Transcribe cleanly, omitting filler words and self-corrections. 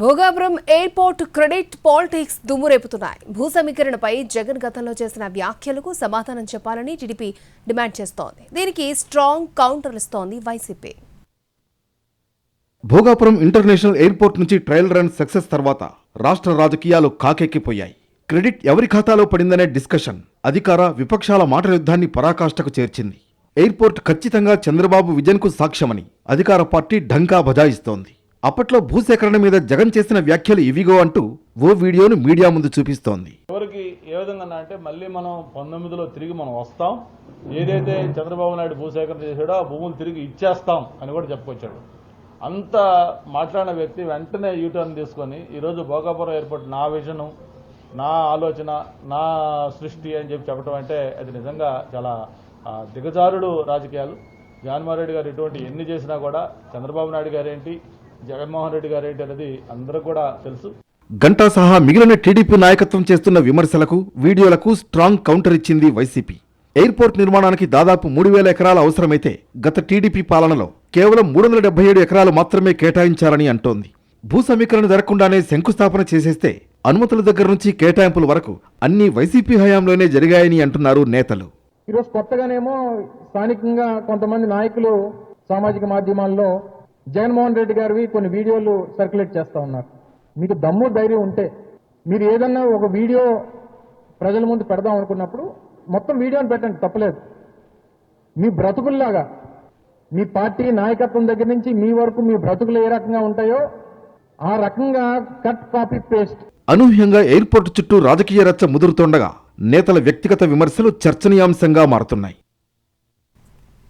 Bhogapuram airport credit politics దుమ్మురేపుతున్నాయి. భూ సమీకరణపై జగన్ గతంలో చేసిన వ్యాఖ్యలకు సమాధానం చెప్పాలని టీడీపీ డిమాండ్ చేస్తోంది. దీనికి స్ట్రాంగ్ కౌంటర్ ఇస్తోంది వైసీపీ. భోగాపురం ఇంటర్నేషనల్ ఎయిర్పోర్ట్ నుంచి ట్రయల్ రన్ సక్సెస్ తర్వాత రాష్ట్ర రాజకీయాలు కాకెక్కిపోయాయి. క్రెడిట్ ఎవరి ఖాతాలో పడిందనే డిస్కషన్ అధికార విపక్షాల మాటల యుద్ధాన్ని పరాకాష్ఠకు చేర్చింది. ఎయిర్పోర్ట్ ఖచ్చితంగా చంద్రబాబు విజన్కు సాక్ష్యమని అధికార పార్టీ ఢంకా బజాయిస్తోంది. అప్పట్లో భూసేకరణ మీద జగన్ చేసిన వ్యాఖ్యలు ఇవిగో అంటూ ఓ వీడియోను మీడియా ముందు చూపిస్తోంది. ఎవరికి ఏ విధంగా అంటే మళ్ళీ మనం 19లో తిరిగి మనం వస్తాం, ఏదైతే చంద్రబాబు నాయుడు భూసేకరణ చేశాడో ఆ భూములు తిరిగి ఇచ్చేస్తాం అని కూడా చెప్పుకొచ్చాడు. అంత మాట్లాడిన వ్యక్తి వెంటనే యూటర్న్ తీసుకొని ఈరోజు భోగాపురం ఎయిర్పోర్ట్ నా విజను, నా ఆలోచన, నా సృష్టి అని చెప్పడం అంటే అది నిజంగా చాలా దిగజారుడు రాజకీయాలు. జగన్మోహన్ రెడ్డి గారు ఇటువంటి ఎన్ని చేసినా కూడా చంద్రబాబు నాయుడు గారేంటి, జగన్మోహన్ రెడ్డి గారేంటి అనేది అందరూ కూడా తెలుసు. గంటా సహా మిగిలిన టీడీపీ నాయకత్వం చేస్తున్న విమర్శలకు, వీడియోలకు స్ట్రాంగ్ కౌంటర్ ఇచ్చింది వైసీపీ. ఎయిర్పోర్ట్ నిర్మాణానికి దాదాపు 3,000 ఎకరాల అవసరమైతే గత టీడీపీ పాలనలో కేవలం 377 ఎకరాలు మాత్రమే కేటాయించారని అంటోంది. భూ సమీకరణ జరగకుండానే శంకుస్థాపన చేసేస్తే అనుమతుల దగ్గర నుంచి కేటాయింపుల వరకు అన్ని వైసీపీ హయాంలోనే జరిగాయని అంటున్నారు నేతలు. ఈరోజు కొత్తగానేమో స్థానికంగా కొంతమంది నాయకులు సామాజిక మాధ్యమాల్లో జగన్మోహన్ రెడ్డి గారివి కొన్ని వీడియోలు సర్క్యులేట్ చేస్తూ ఉన్నారు. మీకు దమ్ము ధైర్యం ఉంటే మీరు ఏదన్నా ఒక వీడియో ప్రజల ముందు పెడదాం అనుకున్నప్పుడు మొత్తం వీడియోని పెట్టండి, తప్పలేదు. మీ బ్రతుకుల్లాగా మీ పార్టీ నాయకత్వం దగ్గర నుంచి మీ వరకు మీ బ్రతుకులు ఏ రకంగా ఉంటాయో ఆ రకంగా కట్ కాపీ పేస్ట్. అనూహ్యంగా ఎయిర్పోర్ట్ చుట్టూ రాజకీయ రచ్చ ముదురుతోండగా నేతల వ్యక్తిగత విమర్శలు చర్చనీయాంశంగా మారుతున్నాయి.